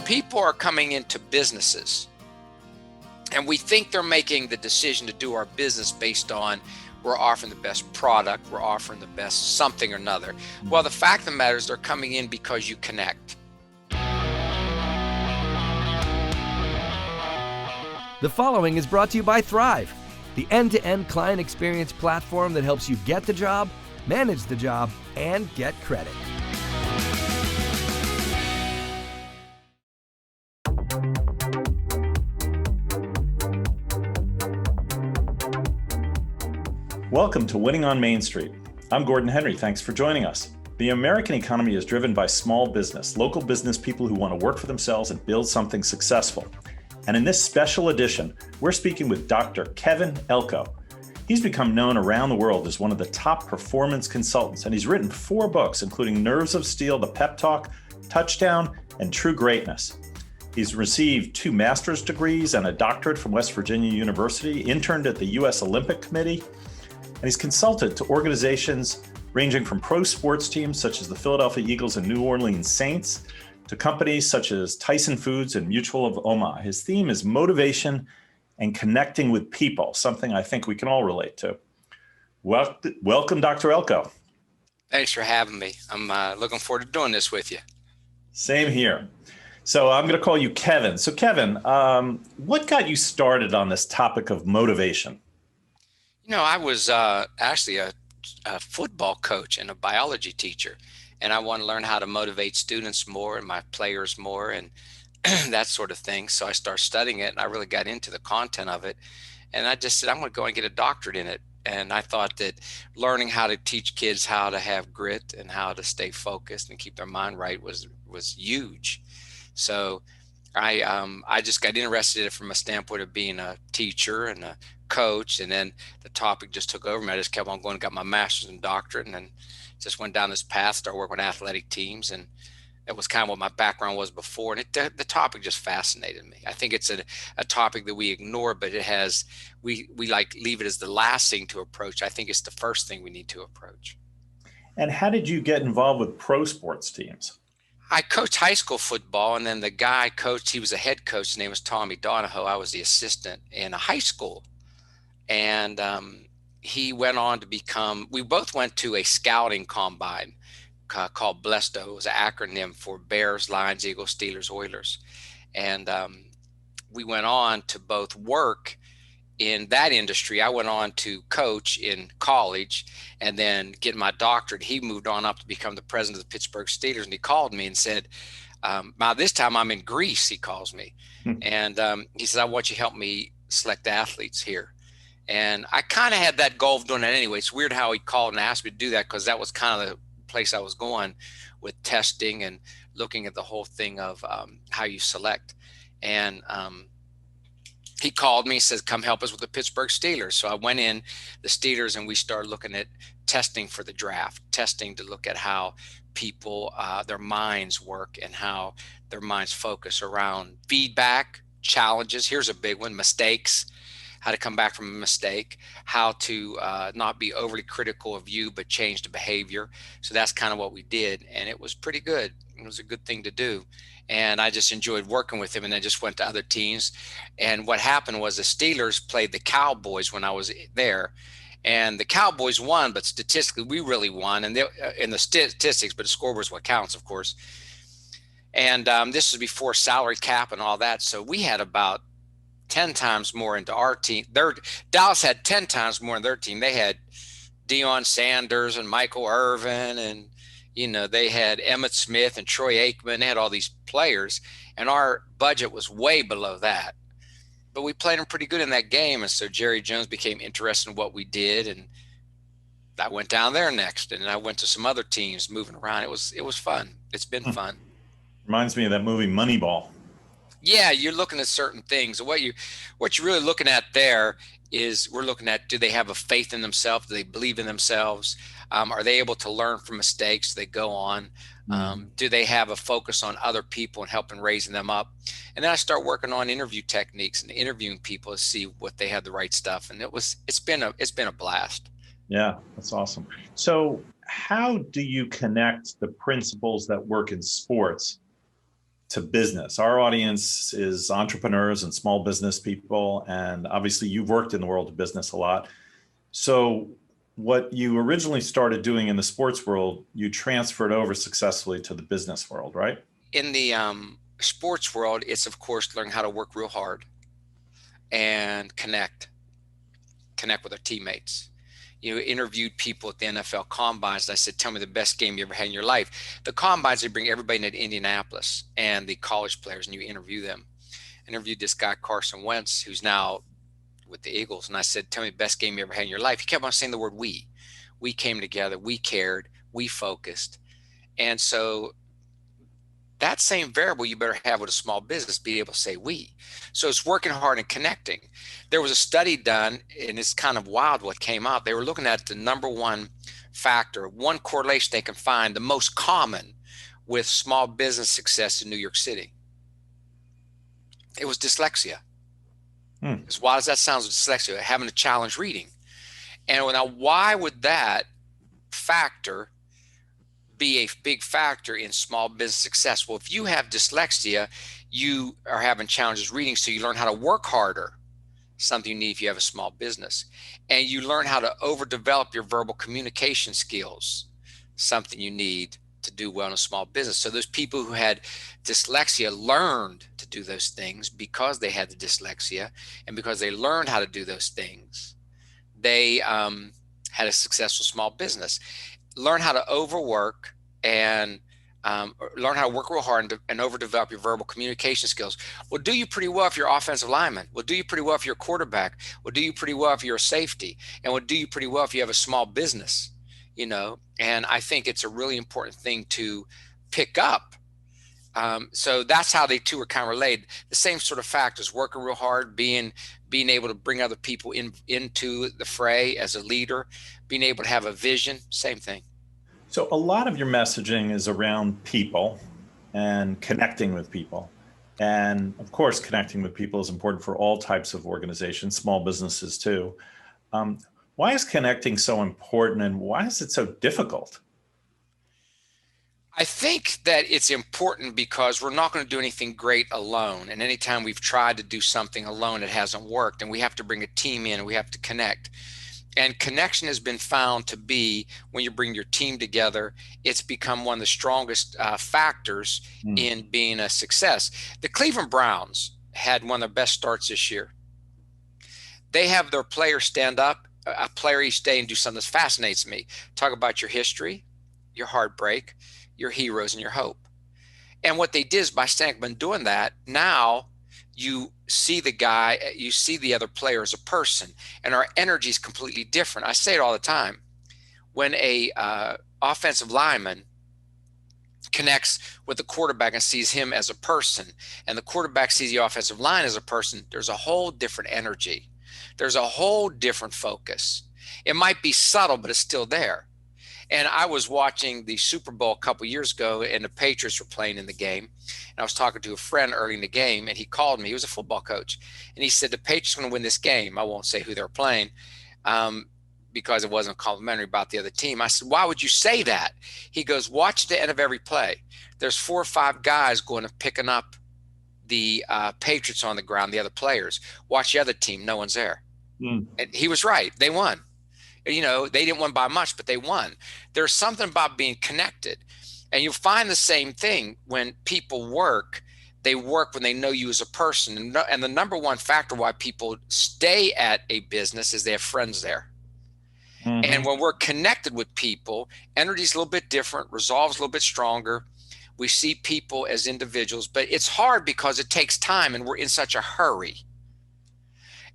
people are coming into businesses and we think they're making the decision to do our business based on we're offering the best product, we're offering the best something or another. Well, the fact of the matter is they're coming in because you connect. The following is brought to you by Thryv, the end-to-end client experience platform that helps you get the job, manage the job, and get credit. Welcome to Winning on Main Street. I'm Gordon Henry. Thanks for joining us. The American economy is driven by small business, local business people who want to work for themselves and build something successful. And in this special edition, we're speaking with Dr. Kevin Elko. He's become known around the world as one of the top performance consultants, and he's written 4 books, including Nerves of Steel, The Pep Talk, Touchdown, and True Greatness. He's received 2 master's degrees and a doctorate from West Virginia University, interned at the U.S. Olympic Committee, and he's consulted to organizations ranging from pro sports teams such as the Philadelphia Eagles and New Orleans Saints to companies such as Tyson Foods and Mutual of Omaha. His theme is motivation and connecting with people, something I think we can all relate to. Welcome, Dr. Elko. Thanks for having me. I'm looking forward to doing this with you. Same here. So I'm going to call you Kevin. So Kevin, what got you started on this topic of motivation? You know, I was actually a football coach and a biology teacher, and I wanted to learn how to motivate students more and my players more and that sort of thing. So I started studying it, and I really got into the content of it. And I just said, I'm going to go and get a doctorate in it. And I thought that learning how to teach kids how to have grit and how to stay focused and keep their mind right was huge. So I just got interested in it from a standpoint of being a teacher and a coach, and then the topic just took over me. I just kept on going and got my master's and doctorate, and then just went down this path, started working with athletic teams, and that was kind of what my background was before. And the topic just fascinated me. I think it's a topic that we ignore, but it has, we like leave it as the last thing to approach. I think it's the first thing we need to approach. And how did you get involved with pro sports teams? I coached high school football, and then the guy I coached, he was a head coach. His name was Donahoe. I was the assistant in a high school. And he went on to become, we both went to a scouting combine called BLESTO. It was an acronym for Bears, Lions, Eagles, Steelers, Oilers. And we went on to both work in that industry. I went on to coach in college and then get my doctorate. He moved on up to become the president of the Pittsburgh Steelers. And he called me and said, by this time I'm in Greece, he calls me. And he said, I want you to help me select athletes here. And I kind of had that goal of doing that anyway. It's weird how he called and asked me to do that, because that was kind of the place I was going with testing and looking at the whole thing of how you select. And he called me, says, come help us with the Pittsburgh Steelers. So I went in the Steelers and we started looking at testing for the draft, testing to look at how people, their minds work and how their minds focus around feedback, challenges. Here's a big one: mistakes, how to come back from a mistake, how to not be overly critical of you, but change the behavior. So that's kind of what we did. And it was pretty good. It was a good thing to do. And I just enjoyed working with him, and then just went to other teams. And what happened was the Steelers played the Cowboys when I was there. And the Cowboys won, but statistically, we really won. And in the statistics, but the score was what counts, of course. And this was before salary cap and all that. So we had about 10 times more into our team. Dallas had 10 times more in their team. They had Deion Sanders and Michael Irvin, and they had Emmitt Smith and Troy Aikman. They had all these players, and our budget was way below that. But we played them pretty good in that game, and so Jerry Jones became interested in what we did, and I went down there next, and I went to some other teams moving around. It was fun. It's been fun. Reminds me of that movie Moneyball. Yeah, you're looking at certain things. What you're really looking at there is, we're looking at, do they have a faith in themselves? Do they believe in themselves? Are they able to learn from mistakes? Do they go on? Do they have a focus on other people and helping raising them up? And then I start working on interview techniques and interviewing people to see what they had the right stuff. And it's been a blast. Yeah, that's awesome. So how do you connect the principles that work in sports to business. Our audience is entrepreneurs and small business people. And obviously you've worked in the world of business a lot. So what you originally started doing in the sports world, you transferred over successfully to the business world, right? In the sports world, it's of course learning how to work real hard and connect with our teammates. You know, interviewed people at the NFL combines. And I said, tell me the best game you ever had in your life. The combines, they bring everybody into Indianapolis and the college players, and you interview them. I interviewed this guy, Carson Wentz, who's now with the Eagles. And I said, tell me the best game you ever had in your life. He kept on saying the word we. We came together, we cared, we focused. And so that same variable you better have with a small business, be able to say we. So it's working hard and connecting. There was a study done, and it's kind of wild what came out. They were looking at the number one factor, one correlation they can find, the most common with small business success in New York City. It was dyslexia. As wild as that sounds, with dyslexia, having a challenge reading. And now, why would that factor be a big factor in small business success? Well, if you have dyslexia, you are having challenges reading, so you learn how to work harder, something you need if you have a small business. And you learn how to overdevelop your verbal communication skills, something you need to do well in a small business. So those people who had dyslexia learned to do those things because they had the dyslexia, and because they learned how to do those things, they had a successful small business. Learn how to overwork and learn how to work real hard and overdevelop your verbal communication skills. Will do you pretty well if you're offensive lineman. Will do you pretty well if you're a quarterback. Will do you pretty well if you're a safety. And will do you pretty well if you have a small business, you know. And I think it's a really important thing to pick up. So that's how they two are kind of related. The same sort of factors: working real hard, being able to bring other people into the fray as a leader, being able to have a vision, same thing. So a lot of your messaging is around people and connecting with people. And of course, connecting with people is important for all types of organizations, small businesses too. Why is connecting so important, and why is it so difficult? I think that it's important because we're not going to do anything great alone. And anytime we've tried to do something alone, it hasn't worked. And we have to bring a team in, and we have to connect. And connection has been found to be, when you bring your team together, it's become one of the strongest factors in being a success. The Cleveland Browns had one of their best starts this year. They have their players stand up, a player each day, and do something that fascinates me. Talk about your history, your heartbreak, your heroes, and your hope. And what they did is, by standing up and doing that, now you see the guy, you see the other player as a person, and our energy is completely different. I say it all the time. When a offensive lineman connects with the quarterback and sees him as a person, and the quarterback sees the offensive line as a person, there's a whole different energy. There's a whole different focus. It might be subtle, but it's still there. And I was watching the Super Bowl a couple years ago, and the Patriots were playing in the game. And I was talking to a friend early in the game, and he called me. He was a football coach. And he said, the Patriots are going to win this game. I won't say who they're playing because it wasn't complimentary about the other team. I said, why would you say that? He goes, watch the end of every play. There's 4 or 5 guys going and picking up the Patriots on the ground, the other players. Watch the other team. No one's there. And he was right. They won. You know, they didn't win by much, but they won. There's something about being connected. And you'll find the same thing when people work. They work when they know you as a person. And the number one factor why people stay at a business is they have friends there. And when we're connected with people, energy is a little bit different, resolve is a little bit stronger. We see people as individuals, but it's hard because it takes time, and we're in such a hurry.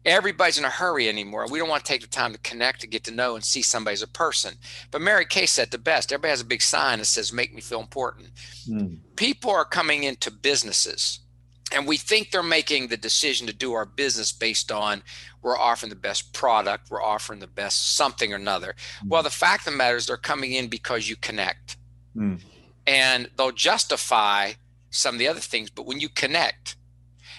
Everybody's in a hurry anymore. We don't want to take the time to connect, to get to know and see somebody as a person. But Mary Kay said the best. Everybody has a big sign that says, make me feel important. People are coming into businesses, and we think they're making the decision to do our business based on, we're offering the best product, we're offering the best something or another. Well, the fact of the matter is, they're coming in because you connect. And they'll justify some of the other things, but when you connect,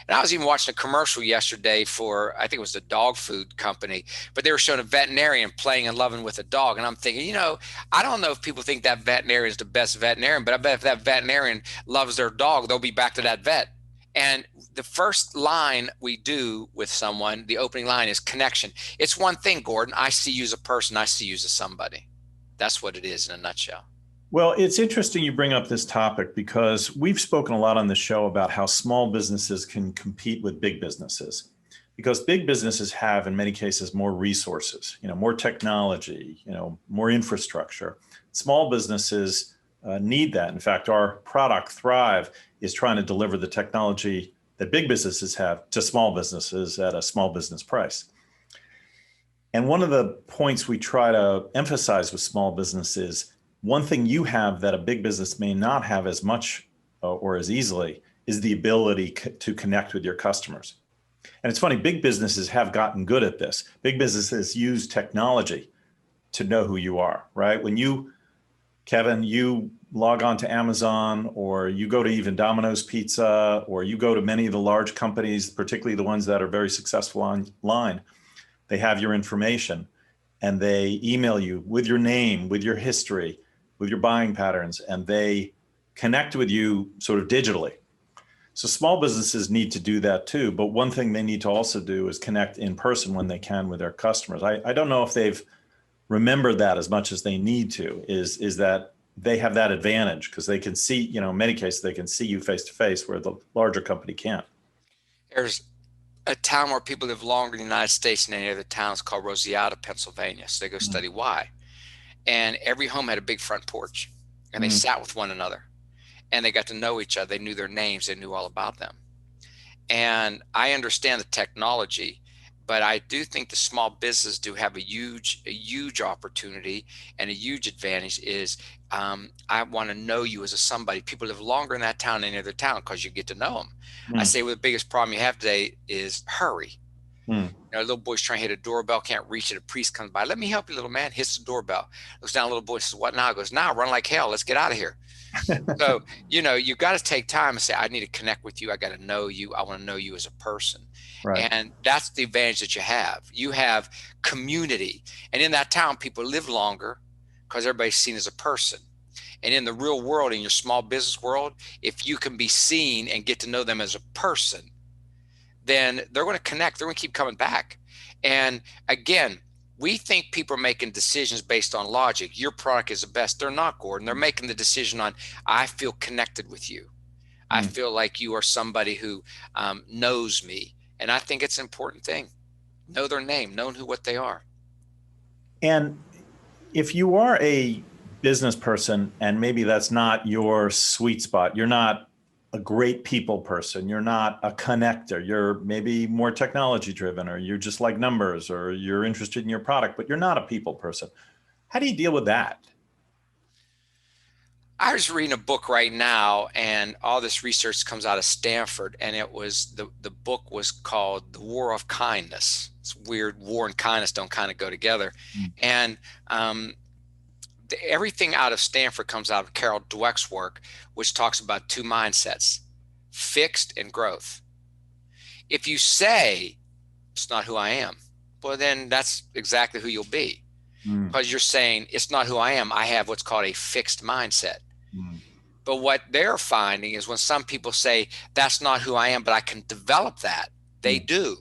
And I was even watching a commercial yesterday for, I think it was the dog food company, but they were showing a veterinarian playing and loving with a dog. And I'm thinking, I don't know if people think that veterinarian is the best veterinarian, but I bet if that veterinarian loves their dog, they'll be back to that vet. And the first line we do with someone, the opening line, is connection. It's one thing, Gordon. I see you as a person. I see you as a somebody. That's what it is in a nutshell. Well, it's interesting you bring up this topic because we've spoken a lot on the show about how small businesses can compete with big businesses, because big businesses have, in many cases, more resources, more technology, more infrastructure. Small businesses need that. In fact, our product Thryv is trying to deliver the technology that big businesses have to small businesses at a small business price. And one of the points we try to emphasize with small businesses, one thing you have that a big business may not have as much or as easily is the ability to connect with your customers. And it's funny, big businesses have gotten good at this. Big businesses use technology to know who you are, right? When you, Kevin, you log on to Amazon, or you go to even Domino's Pizza, or you go to many of the large companies, particularly the ones that are very successful online, they have your information and they email you with your name, with your history, with your buying patterns, and they connect with you sort of digitally. So small businesses need to do that too. But one thing they need to also do is connect in person when they can with their customers. I don't know if they've remembered that as much as they need to, is that they have that advantage because they can see, in many cases, they can see you face to face where the larger company can't. There's a town where people live longer in the United States than any other towns called Rosetta, Pennsylvania. So they go study why. And every home had a big front porch, and they sat with one another, and they got to know each other. They knew their names. They knew all about them. And I understand the technology, but I do think the small business do have a huge opportunity, and a huge advantage is I want to know you as a somebody. People live longer in that town than any other town because you get to know them. I say, well, the biggest problem you have today is hurry. A little boy's trying to hit a doorbell, can't reach it. A priest comes by. Let me help you, little man. Hits the doorbell. Looks down, little boy says, what now? Goes, now run like hell. Let's get out of here. So, you got to take time and say, I need to connect with you. I got to know you. I want to know you as a person. Right. And that's the advantage that you have. You have community. And in that town, people live longer because everybody's seen as a person. And in the real world, in your small business world, if you can be seen and get to know them as a person, then they're going to connect. They're going to keep coming back. And again, we think people are making decisions based on logic. Your product is the best. They're not, Gordon. They're making the decision on, I feel connected with you. I feel like you are somebody who knows me. And I think it's an important thing. Know their name, know what they are. And if you are a business person and maybe that's not your sweet spot, you're not a great people person, you're not a connector, you're maybe more technology driven, or you just like numbers, or you're interested in your product, but you're not a people person. How do you deal with that? I was reading a book right now, and all this research comes out of Stanford, and it was the book was called The War of Kindness. It's weird. War and kindness don't kind of go together. And everything out of Stanford comes out of Carol Dweck's work, which talks about two mindsets, fixed and growth. If you say, it's not who I am, well, then that's exactly who you'll be. Because you're saying, it's not who I am. I have what's called a fixed mindset. But what they're finding is when some people say, that's not who I am, but I can develop that, they do.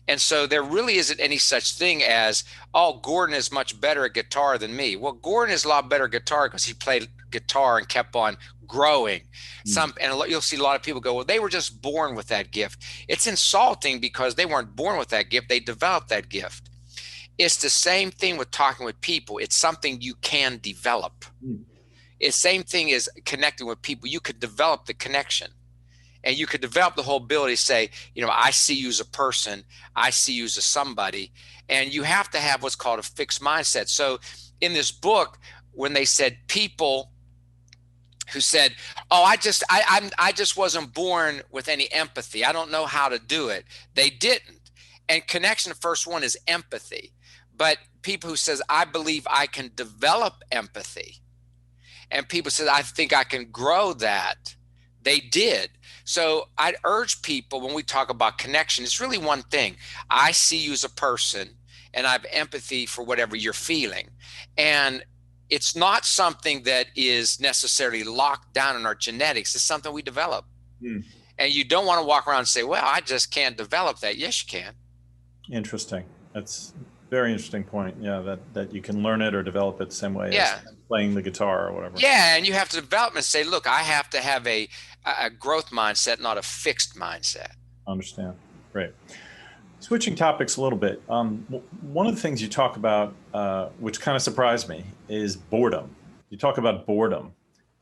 And so there really isn't any such thing as, oh, Gordon is much better at guitar than me. Well, Gordon is a lot better at guitar because he played guitar and kept on growing. And you'll see a lot of people go, well, they were just born with that gift. It's insulting because they weren't born with that gift. They developed that gift. It's the same thing with talking with people. It's something you can develop. It's the same thing as connecting with people. You could develop the connection. And you could develop the whole ability to say, I see you as a person. I see you as a somebody. And you have to have what's called a fixed mindset. So in this book, when they said people who said, oh, I just wasn't born with any empathy. I don't know how to do it. They didn't. And connection, the first one is empathy. But people who says, I believe I can develop empathy. And people said, I think I can grow that. They did. So I'd urge people when we talk about connection, it's really one thing. I see you as a person and I have empathy for whatever you're feeling. And it's not something that is necessarily locked down in our genetics. It's something we develop. Mm. And you don't want to walk around and say, well, I just can't develop that. Yes, you can. Interesting. That's a very interesting point. Yeah, that you can learn it or develop it the same way Yeah. as playing the guitar or whatever. Yeah. And you have to develop and say, look, I have to have a growth mindset, not a fixed mindset. Understand. Great. Switching topics a little bit. One of the things you talk about, which kind of surprised me, is boredom. You talk about boredom.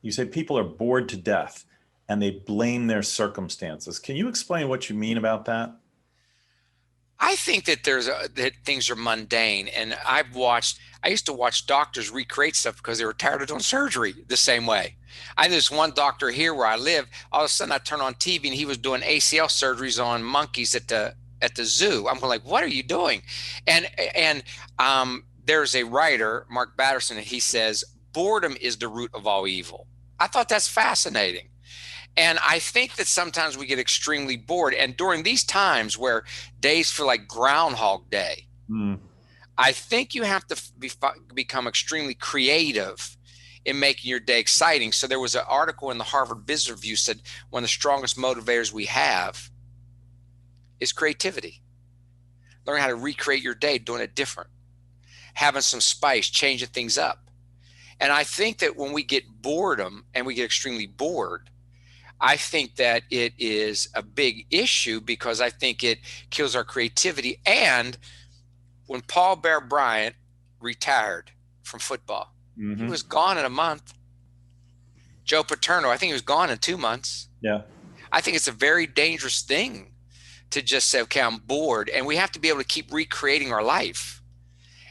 You say people are bored to death and they blame their circumstances. Can you explain what you mean about that? I think that that things are mundane, and I used to watch doctors recreate stuff because they were tired of doing surgery the same way. I had this one doctor here where I live. All of a sudden, I turn on TV and he was doing ACL surgeries on monkeys at the zoo. I'm going like, what are you doing? And there's a writer, Mark Batterson, and he says boredom is the root of all evil. I thought that's fascinating. And I think that sometimes we get extremely bored. And during these times where days feel like Groundhog Day, I think you have to become extremely creative in making your day exciting. So there was an article in the Harvard Business Review said one of the strongest motivators we have is creativity. Learn how to recreate your day, doing it different, having some spice, changing things up. And I think that when we get boredom and we get extremely bored, I think that it is a big issue because I think it kills our creativity. And when Paul Bear Bryant retired from football, he was gone in a month. Joe Paterno, I think he was gone in 2 months. Yeah. I think it's a very dangerous thing to just say, okay, I'm bored. And we have to be able to keep recreating our life.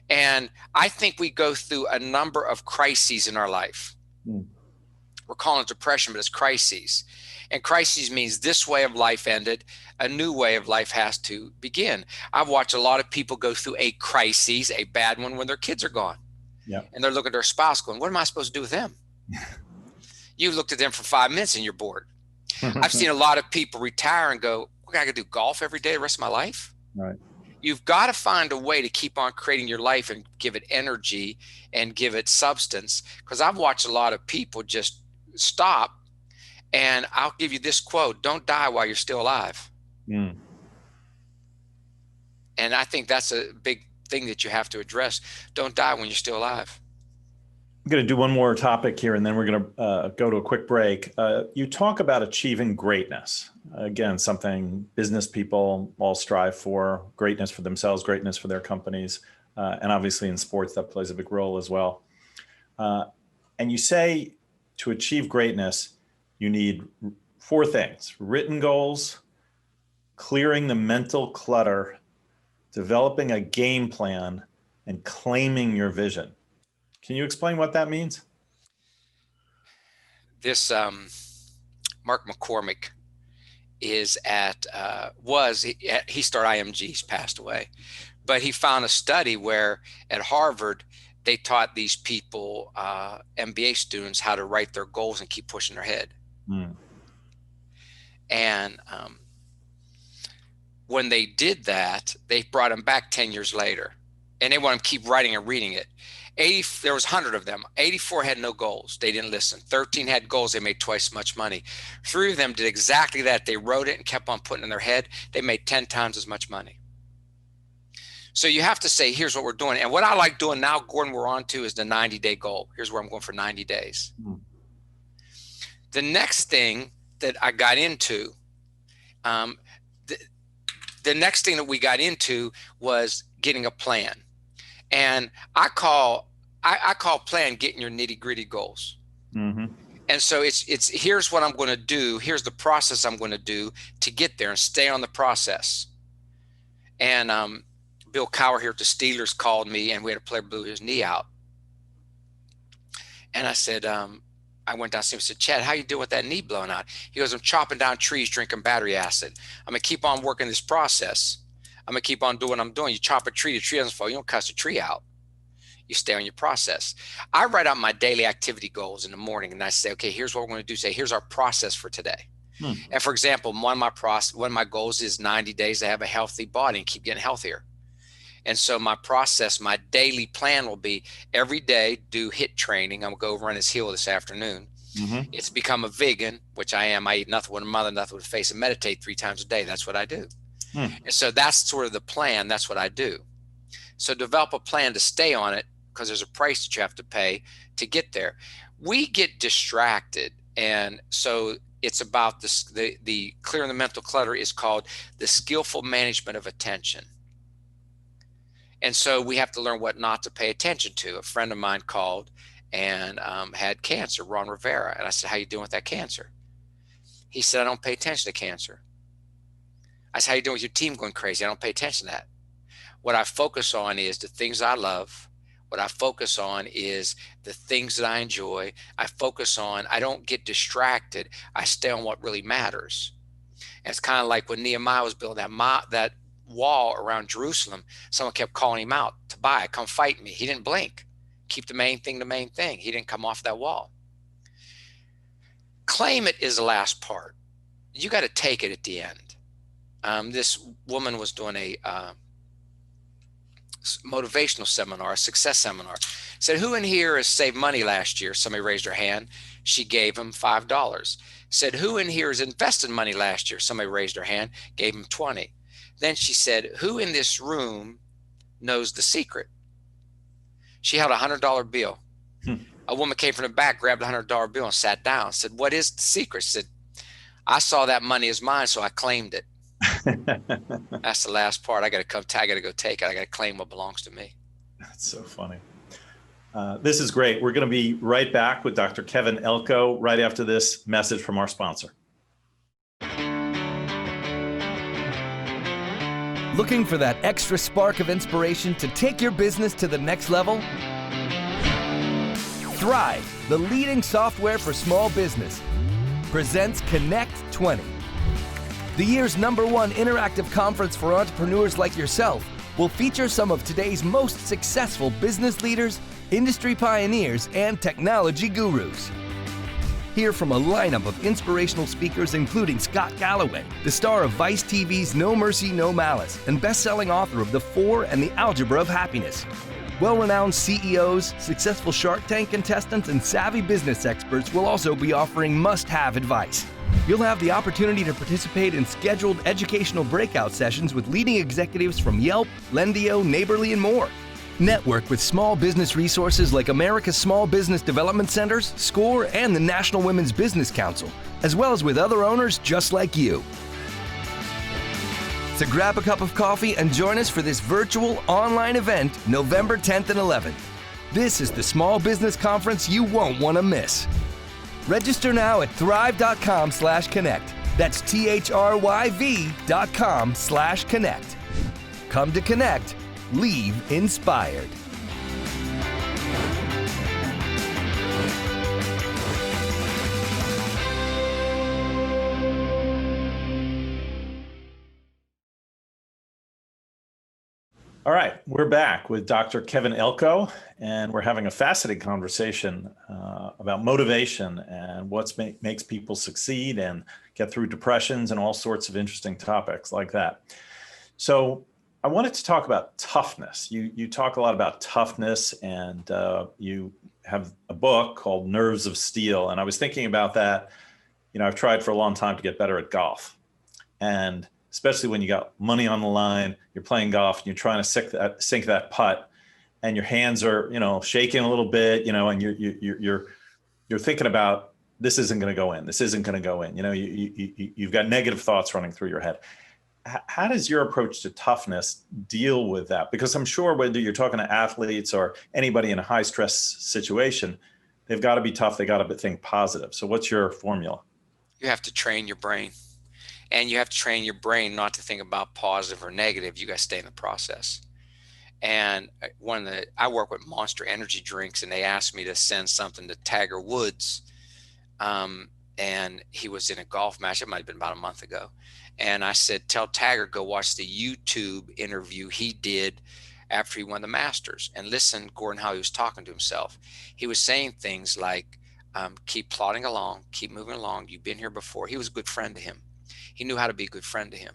And I think we go through a number of crises in our life. We're calling it depression, but it's crises. And crises means this way of life ended, a new way of life has to begin. I've watched a lot of people go through a crisis, a bad one, when their kids are gone. Yeah. And they're looking at their spouse going, what am I supposed to do with them? You've looked at them for 5 minutes and you're bored. I've seen a lot of people retire and go, I got to do golf every day the rest of my life. Right. You've got to find a way to keep on creating your life and give it energy and give it substance. Because I've watched a lot of people just stop. And I'll give you this quote: don't die while you're still alive. And I think that's a big thing that you have to address. Don't die when you're still alive. I'm going to do one more topic here, and then we're going to go to a quick break. You talk about achieving greatness. Again, something business people all strive for: greatness for themselves, greatness for their companies. And obviously in sports, that plays a big role as well. And you say to achieve greatness, you need 4 things: written goals, clearing the mental clutter, developing a game plan, and claiming your vision. Can you explain what that means? This Mark McCormick is he started IMG, he's passed away, but he found a study where at Harvard, they taught these people, MBA students, how to write their goals and keep pushing their head. And when they did that, they brought them back 10 years later, and they want them to keep writing and reading it. There was 100 of them. 84 had no goals. They didn't listen. 13 had goals. They made twice as much money. 3 of them did exactly that. They wrote it and kept on putting it in their head. They made 10 times as much money. So you have to say, here's what we're doing. And what I like doing now, Gordon, we're on to is the 90-day goal. Here's where I'm going for 90 days. The next thing that I got into, the next thing that we got into was getting a plan. And I call plan getting your nitty gritty goals. And so it's here's what I'm going to do. Here's the process I'm going to do to get there and stay on the process. And Bill Cowher here at the Steelers called me, and we had a player blew his knee out. And I said, I went down to him and said, Chad, how you doing with that knee blowing out? He goes, I'm chopping down trees, drinking battery acid. I'm going to keep on working this process. I'm going to keep on doing what I'm doing. You chop a tree, the tree doesn't fall. You don't cuss the tree out. You stay on your process. I write out my daily activity goals in the morning, and I say, okay, here's what we're going to do. Say, here's our process for today. Hmm. And for example, one of my goals is 90 days to have a healthy body and keep getting healthier. And so my process, my daily plan will be every day do HIIT training. I'm gonna go run this hill this afternoon. Mm-hmm. It's become a vegan, which I am. I eat nothing but a mother, nothing but a face, and meditate 3 times a day. That's what I do. Hmm. And so that's sort of the plan. That's what I do. So develop a plan to stay on it, because there's a price that you have to pay to get there. We get distracted. And so it's about this, the clearing the mental clutter is called the skillful management of attention. And so we have to learn what not to pay attention to. A friend of mine called and had cancer, Ron Rivera. And I said, how you doing with that cancer? He said, I don't pay attention to cancer. I said, how you doing with your team going crazy? I don't pay attention to that. What I focus on is the things I love. What I focus on is the things that I enjoy. I don't get distracted. I stay on what really matters. And it's kind of like when Nehemiah was building that wall around Jerusalem, someone kept calling him out, Tobiah, come fight me. He didn't blink. Keep the main thing the main thing. He didn't come off that wall. Claim it is the last part. You got to take it at the end. This woman was doing a motivational seminar, a success seminar. Said, who in here has saved money last year? Somebody raised their hand. She gave him $5. Said, who in here has invested money last year? Somebody raised their hand, gave him 20. Then she said, who in this room knows the secret? She held a $100 bill. A woman came from the back, grabbed a $100 bill and sat down. Said, what is the secret? She said, I saw that money as mine, so I claimed it. That's the last part. I got to go take it. I got to claim what belongs to me. That's so funny. This is great. We're going to be right back with Dr. Kevin Elko right after this message from our sponsor. Looking for that extra spark of inspiration to take your business to the next level? Thryv, the leading software for small business, presents Connect 20. The year's #1 interactive conference for entrepreneurs like yourself will feature some of today's most successful business leaders, industry pioneers, and technology gurus. Hear from a lineup of inspirational speakers including Scott Galloway, the star of Vice TV's No Mercy, No Malice, and best-selling author of The Four and the Algebra of Happiness. Well-renowned CEOs, successful Shark Tank contestants, and savvy business experts will also be offering must-have advice. You'll have the opportunity to participate in scheduled educational breakout sessions with leading executives from Yelp, Lendio, Neighborly, and more. Network with small business resources like America's Small Business Development Centers, SCORE, and the National Women's Business Council, as well as with other owners just like you. So grab a cup of coffee and join us for this virtual online event November 10th and 11th. This is the small business conference you won't want to miss. Register now at thryv.com/connect. That's THRYV.com/connect. Come to connect. Leave inspired. All right, we're back with Dr. Kevin Elko, and we're having a fascinating conversation about motivation and what makes people succeed and get through depressions and all sorts of interesting topics like that. So I wanted to talk about toughness. You talk a lot about toughness, and you have a book called Nerves of Steel. And I was thinking about that. You know, I've tried for a long time to get better at golf, and especially when you got money on the line, you're playing golf and you're trying to sink that putt, and your hands are, shaking a little bit, and you're thinking about, this isn't going to go in. This isn't going to go in. You've got negative thoughts running through your head. How does your approach to toughness deal with that? Because I'm sure whether you're talking to athletes or anybody in a high stress situation, they've got to be tough. They got to think positive. So what's your formula? You have to train your brain, and you have to train your brain not to think about positive or negative. You got to stay in the process. And I work with Monster Energy drinks, and they asked me to send something to Tiger Woods. And he was in a golf match. It might've been about a month ago. And I said, tell Tiger, go watch the YouTube interview he did after he won the Masters, and listen, Gordon, how he was talking to himself. He was saying things like, Keep plodding along, keep moving along. You've been here before. He was a good friend to him. He knew how to be a good friend to him.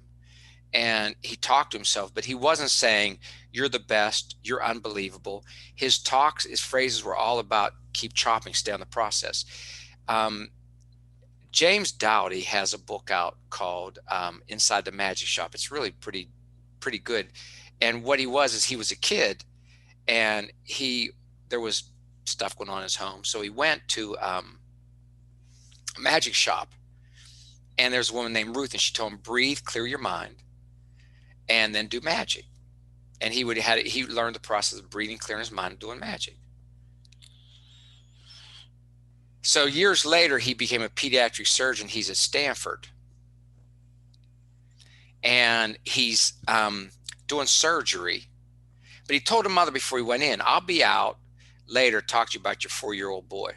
And he talked to himself, but he wasn't saying, you're the best, you're unbelievable. His talks, his phrases were all about keep chopping, stay on the process. James Dowdy has a book out called Inside the Magic Shop. It's really pretty good. And what he was a kid, and there was stuff going on in his home. So he went to a magic shop, and there's a woman named Ruth, and she told him, breathe, clear your mind, and then do magic. And he learned the process of breathing, clearing his mind, and doing magic. So years later, he became a pediatric surgeon. He's at Stanford, and he's doing surgery. But he told a mother before he went in, I'll be out later, talk to you about your 4-year-old boy.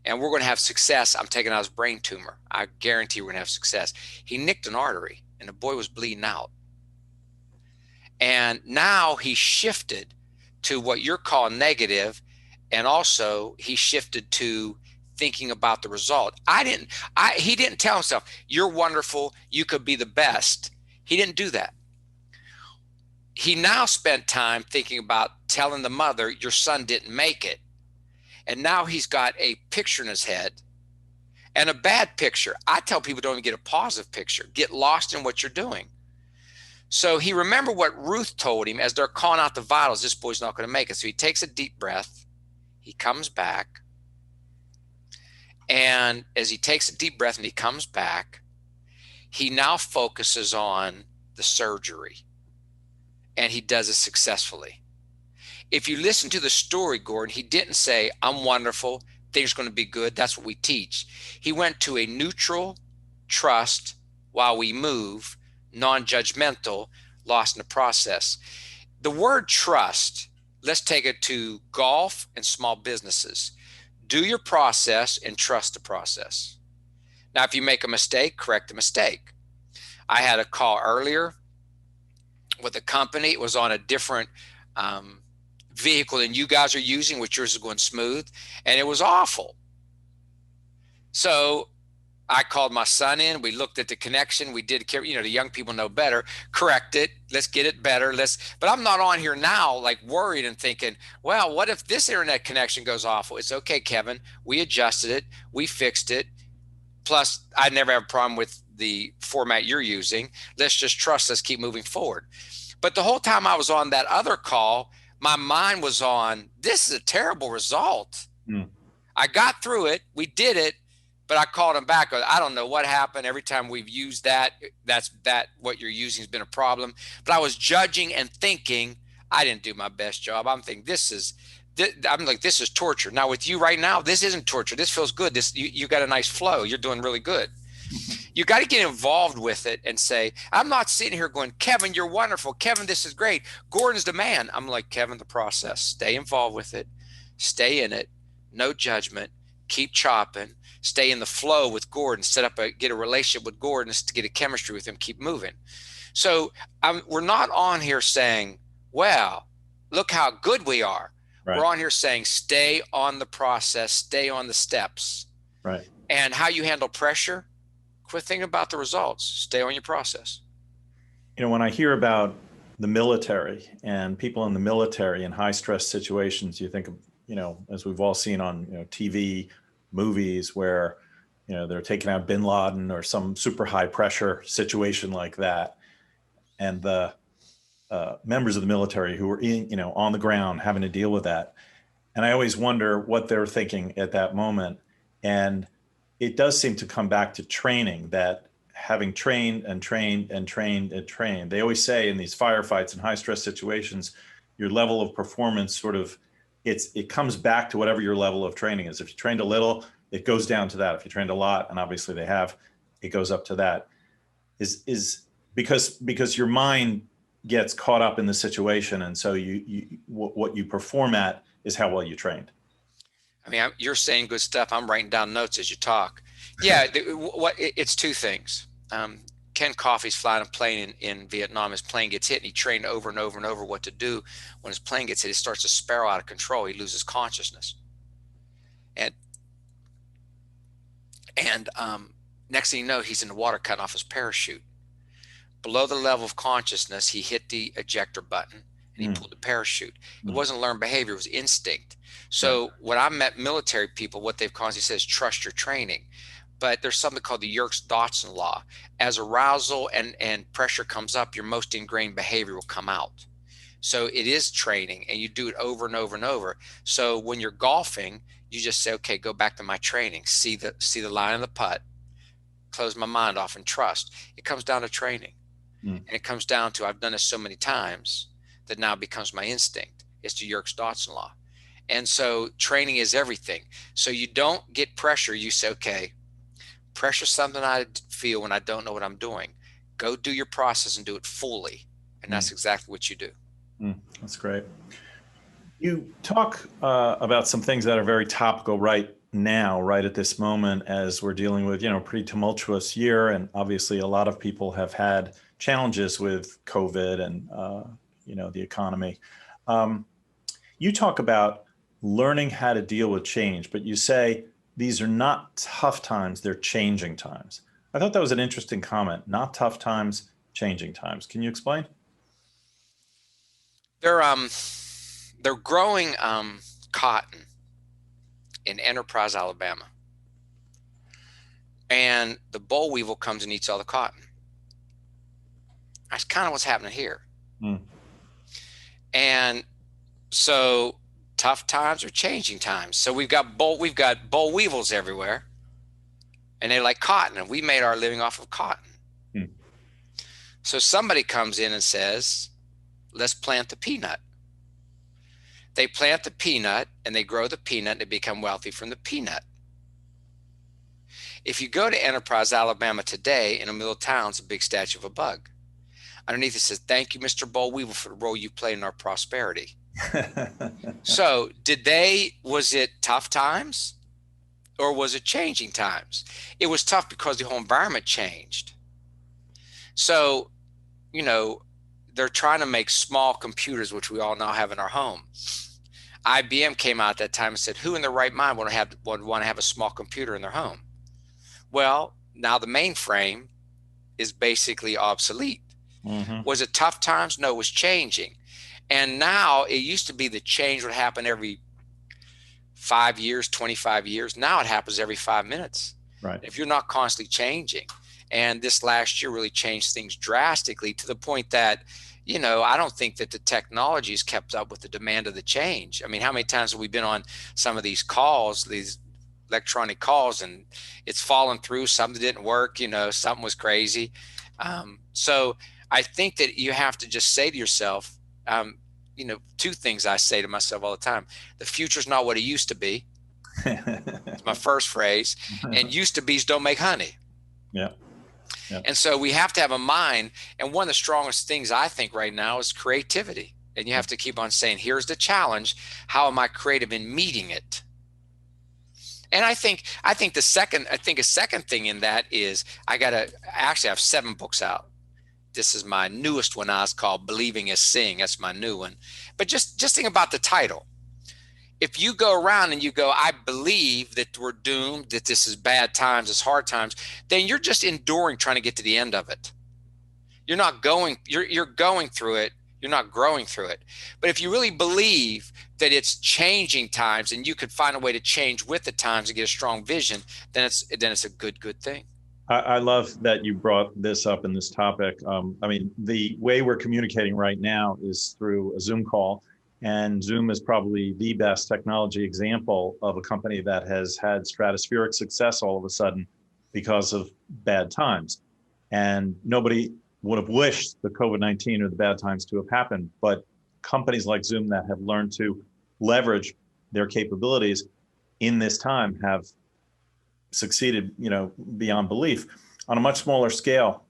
And we're going to have success. I'm taking out his brain tumor. I guarantee we're going to have success. He nicked an artery, and the boy was bleeding out. And now he shifted to what you're calling negative, and also he shifted to thinking about the result. He didn't tell himself, you're wonderful, you could be the best. He didn't do that. He now spent time thinking about telling the mother, your son didn't make it. And now he's got a picture in his head, and a bad picture. I tell people, don't even get a positive picture. Get lost in what you're doing. So he remembered what Ruth told him as they're calling out the vitals, this boy's not going to make it. So he takes a deep breath. He comes back. And as he takes a deep breath and he comes back, he now focuses on the surgery. And he does it successfully. If you listen to the story, Gordon, he didn't say, I'm wonderful, things are going to be good. That's what we teach. He went to a neutral trust while we move, non-judgmental, lost in the process. The word trust, let's take it to golf and small businesses. Do your process and trust the process. Now, if you make a mistake, correct the mistake. I had a call earlier with a company. It was on a different vehicle than you guys are using, which yours is going smooth, and it was awful. So I called my son in. We looked at the connection. We did, the young people know better. Correct it. Let's get it better. But I'm not on here now like worried and thinking, well, what if this internet connection goes awful? It's okay, Kevin. We adjusted it. We fixed it. Plus, I never have a problem with the format you're using. Let's just trust. Let's keep moving forward. But the whole time I was on that other call, my mind was on, this is a terrible result. I got through it. We did it. But I called him back. I don't know what happened. Every time we've used that, what you're using has been a problem. But I was judging and thinking, I didn't do my best job. I'm thinking, this is torture. Now with you right now, this isn't torture. This feels good. You got a nice flow. You're doing really good. You got to get involved with it and say, I'm not sitting here going, Kevin, you're wonderful. Kevin, this is great. Gordon's the man. I'm like, Kevin, the process. Stay involved with it. Stay in it. No judgment. Keep chopping. Stay in the flow with Gordon. Get a relationship with Gordon to get a chemistry with him. Keep moving. So we're not on here saying, well, look how good we are. Right. We're on here saying, stay on the process. Stay on the steps. Right. And how you handle pressure, quit thinking about the results. Stay on your process. When I hear about the military and people in the military in high stress situations, you think of, as we've all seen on TV, movies where, they're taking out bin Laden or some super high pressure situation like that. And the members of the military who are on the ground having to deal with that. And I always wonder what they're thinking at that moment. And it does seem to come back to training, that having trained and trained and trained and trained. They always say in these firefights and high stress situations, your level of performance sort of, it comes back to whatever your level of training is. If you trained a little, it goes down to that. If you trained a lot, and obviously they have, it goes up to that. Is because your mind gets caught up in the situation, and so what you perform at is how well you trained. I mean, you're saying good stuff. I'm writing down notes as you talk. Yeah, it's two things. Ken Coffey's flying a plane in Vietnam. His plane gets hit, and he trained over and over and over what to do. When his plane gets hit, it starts to spiral out of control. He loses consciousness. And And next thing you know, he's in the water cutting off his parachute. Below the level of consciousness, he hit the ejector button and he pulled the parachute. It wasn't learned behavior, it was instinct. So when I met military people, what they've constantly said is trust your training. But there's something called the Yerkes-Dodson law. As arousal and pressure comes up, your most ingrained behavior will come out. So it is training, and you do it over and over and over. So when you're golfing, you just say, okay, go back to my training, see the line of the putt, close my mind off and trust. It comes down to training. And it comes down to, I've done this so many times that now becomes my instinct. It's the Yerkes-Dodson law. And so training is everything. So you don't get pressure. You say, okay, pressure is something I feel when I don't know what I'm doing. Go do your process and do it fully. And that's exactly what you do. That's great. You talk about some things that are very topical right now, right at this moment, as we're dealing with, a pretty tumultuous year. And obviously a lot of people have had challenges with COVID and, the economy. You talk about learning how to deal with change, but you say these are not tough times, they're changing times. I thought that was an interesting comment. Not tough times, changing times. Can you explain? They're growing cotton in Enterprise, Alabama. And the boll weevil comes and eats all the cotton. That's kind of what's happening here. And so tough times are changing times. So we've got boll weevils everywhere, and they like cotton, and we made our living off of cotton. So somebody comes in and says, let's plant the peanut. They plant the peanut and they grow the peanut and they become wealthy from the peanut. If you go to Enterprise, Alabama today, in the middle of town, it's a big statue of a bug. Underneath it says, thank you, Mr. Boll Weevil, for the role you played in our prosperity. So was it tough times or was it changing times? It was tough because the whole environment changed. So, they're trying to make small computers, which we all now have in our home. IBM came out at that time and said, who in their right mind would want to have a small computer in their home? Well, now the mainframe is basically obsolete. Was it tough times? No, it was changing. And now it used to be the change would happen every 5 years, 25 years. Now it happens every 5 minutes. Right. If you're not constantly changing. And this last year really changed things drastically to the point that, I don't think that the technology has kept up with the demand of the change. I mean, how many times have we been on some of these calls, these electronic calls, and it's fallen through, something didn't work, something was crazy. So I think that you have to just say to yourself, two things I say to myself all the time. The future's not what it used to be. It's my first phrase. And used to be's don't make honey. Yeah. And so we have to have a mind. And one of the strongest things I think right now is creativity. And you have to keep on saying, here's the challenge. How am I creative in meeting it? And I think a second thing in that is I have 7 books out. This is my newest one. It's called Believing is Seeing. That's my new one. But just think about the title. If you go around and you go, I believe that we're doomed, that this is bad times, it's hard times, then you're just enduring, trying to get to the end of it. You're going through it. You're not growing through it. But if you really believe that it's changing times and you could find a way to change with the times and get a strong vision, then it's a good thing. I love that you brought this up in this topic. The way we're communicating right now is through a Zoom call. And Zoom is probably the best technology example of a company that has had stratospheric success all of a sudden because of bad times. And nobody would have wished the COVID-19 or the bad times to have happened. But companies like Zoom that have learned to leverage their capabilities in this time have succeeded, beyond belief. On a much smaller scale,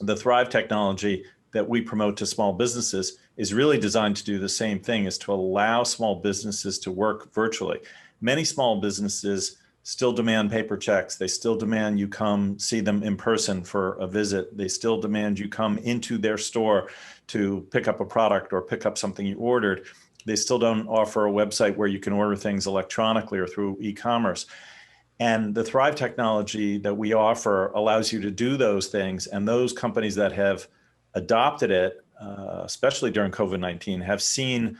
the Thryv technology that we promote to small businesses is really designed to do the same thing, is to allow small businesses to work virtually. Many small businesses still demand paper checks. They still demand you come see them in person for a visit. They still demand you come into their store to pick up a product or pick up something you ordered. They still don't offer a website where you can order things electronically or through e-commerce. And the Thryv technology that we offer allows you to do those things. And those companies that have adopted it, especially during COVID-19, have seen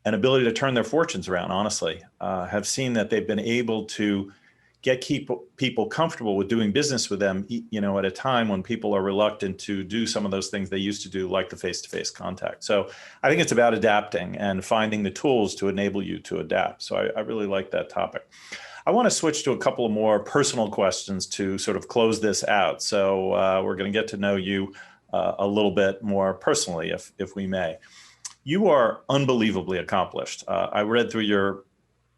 an ability to turn their fortunes around, honestly, have seen that they've been able to get people comfortable with doing business with them, at a time when people are reluctant to do some of those things they used to do, like the face-to-face contact. So I think it's about adapting and finding the tools to enable you to adapt. So I really like that topic. I want to switch to a couple of more personal questions to sort of close this out. So we're going to get to know you a little bit more personally, if we may. You are unbelievably accomplished. I read through your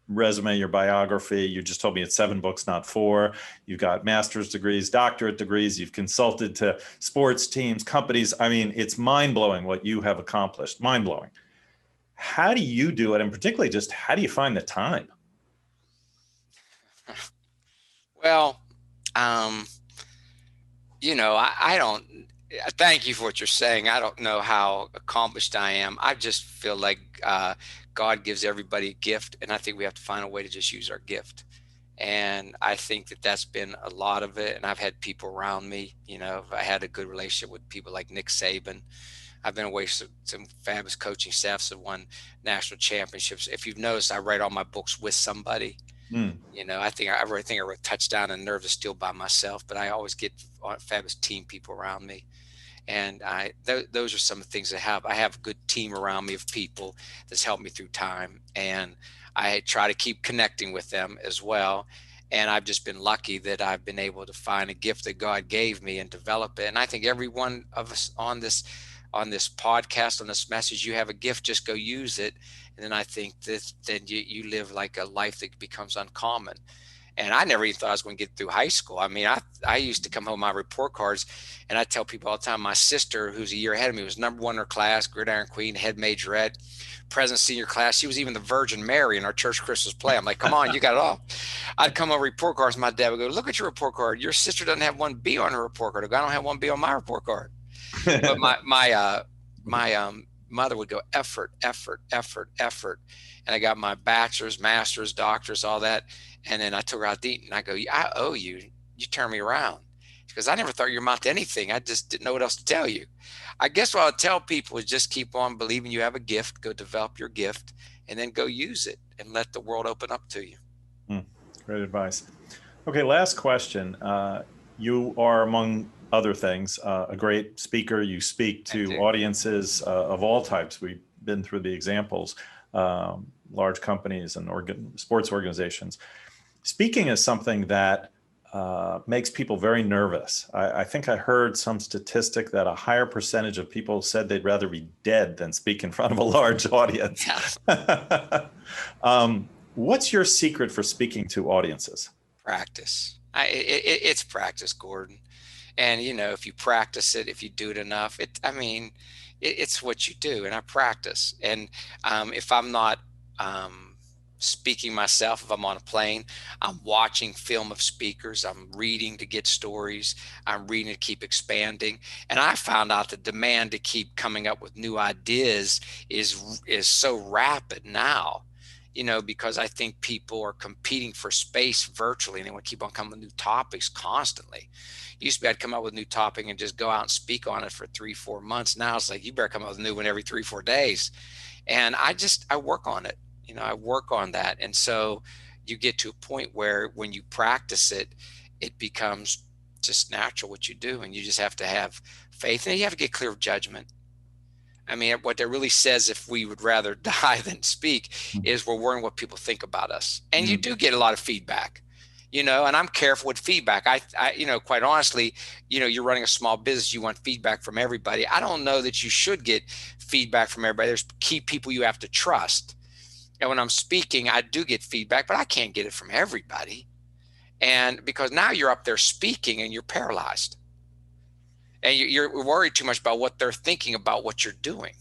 resume, your biography. You just told me it's 7 books, not 4. You've got master's degrees, doctorate degrees. You've consulted to sports teams, companies. I mean, it's mind-blowing what you have accomplished. Mind-blowing. How do you do it? And particularly, just how do you find the time? Well, I don't, thank you for what you're saying. I don't know how accomplished I am. I just feel like God gives everybody a gift, and I think we have to find a way to just use our gift. And I think that that's been a lot of it. And I've had people around me, I had a good relationship with people like Nick Saban. I've been away from some fabulous coaching staffs that won national championships. If you've noticed, I write all my books with somebody. I think I wrote Touchdown and Nerve to Steel by myself, but I always get fabulous team people around me. And those are some of the things I have. I have a good team around me of people that's helped me through time. And I try to keep connecting with them as well. And I've just been lucky that I've been able to find a gift that God gave me and develop it. And I think every one of us on this podcast, on this message, you have a gift, just go use it. And then I think that then you live like a life that becomes uncommon. And I never even thought I was going to get through high school. I mean, I used to come home with my report cards, and I tell people all the time, my sister, who's a year ahead of me, was #1 in her class, Gridiron Queen, head majorette, president senior class. She was even the Virgin Mary in our church Christmas play. I'm like, come on, you got it all. I'd come home with report cards. My dad would go, look at your report card. Your sister doesn't have 1B on her report card. I don't have 1B on my report card. But my mother would go effort. And I got my bachelor's, master's, doctor's, all that. And then I took her out to eat, and I go, I owe you. You turn me around. Because I never thought you amount to anything. I just didn't know what else to tell you. I guess what I would tell people is just keep on believing you have a gift, go develop your gift, and then go use it and let the world open up to you. Great advice. Okay, last question. You are, among other things, a great speaker. You speak to audiences of all types. We've been through the examples, large companies and sports organizations. Speaking is something that makes people very nervous. I think I heard some statistic that a higher percentage of people said they'd rather be dead than speak in front of a large audience. What's your secret for speaking to audiences? Practice. It's practice, Gordon. And, if you practice it, if you do it enough, it's what you do. And I practice. And if I'm not speaking myself, if I'm on a plane, I'm watching film of speakers, I'm reading to get stories, I'm reading to keep expanding. And I found out the demand to keep coming up with new ideas is so rapid now, because I think people are competing for space virtually, and they want to keep on coming with new topics constantly. Used to be I'd come up with a new topic and just go out and speak on it for 3-4 months. Now it's like, you better come up with a new one every 3-4 days. And I work on it. I work on that. And so you get to a point where when you practice it, it becomes just natural what you do. And you just have to have faith, and you have to get clear of judgment. I mean, what that really says, if we would rather die than speak, is we're worrying what people think about us. And you do get a lot of feedback, and I'm careful with feedback. I quite honestly, you're running a small business, you want feedback from everybody. I don't know that you should get feedback from everybody. There's key people you have to trust. And when I'm speaking, I do get feedback, but I can't get it from everybody. And because now you're up there speaking and you're paralyzed. And you're worried too much about what they're thinking about what you're doing.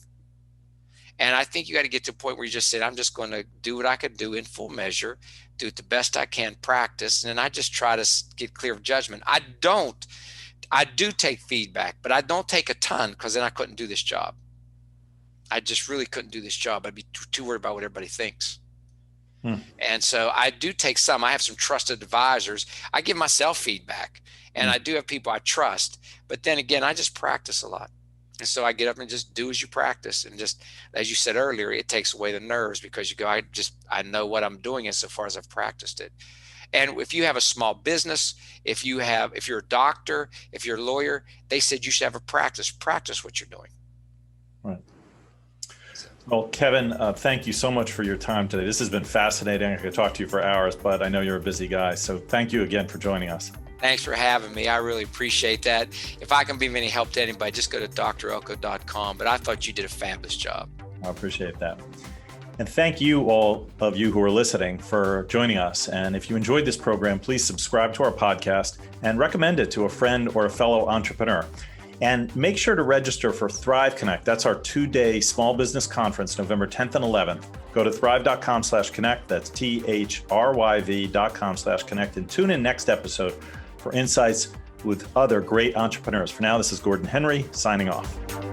And I think you got to get to a point where you just said, I'm just going to do what I can do in full measure, do it the best I can, practice. And then I just try to get clear of judgment. I do take feedback, but I don't take a ton, because then I couldn't do this job. I just really couldn't do this job. I'd be too worried about what everybody thinks. And so I do take some. I have some trusted advisors. I give myself feedback, and I do have people I trust. But then again, I just practice a lot. And so I get up and just do as you practice. And just, as you said earlier, it takes away the nerves because you go, I know what I'm doing insofar as I've practiced it. And if you have a small business, if you're a doctor, if you're a lawyer, they said you should have a practice what you're doing. Right. Well, Kevin, thank you so much for your time today. This has been fascinating. I could talk to you for hours, but I know you're a busy guy. So thank you again for joining us. Thanks for having me. I really appreciate that. If I can be of any help to anybody, just go to drelko.com. But I thought you did a fabulous job. I appreciate that. And thank you, all of you who are listening, for joining us. And if you enjoyed this program, please subscribe to our podcast and recommend it to a friend or a fellow entrepreneur. And make sure to register for Thrive Connect. That's our 2-day small business conference, November 10th and 11th. Go to thrive.com/connect. That's THRYV.com/connect. And tune in next episode for insights with other great entrepreneurs. For now, this is Gordon Henry signing off.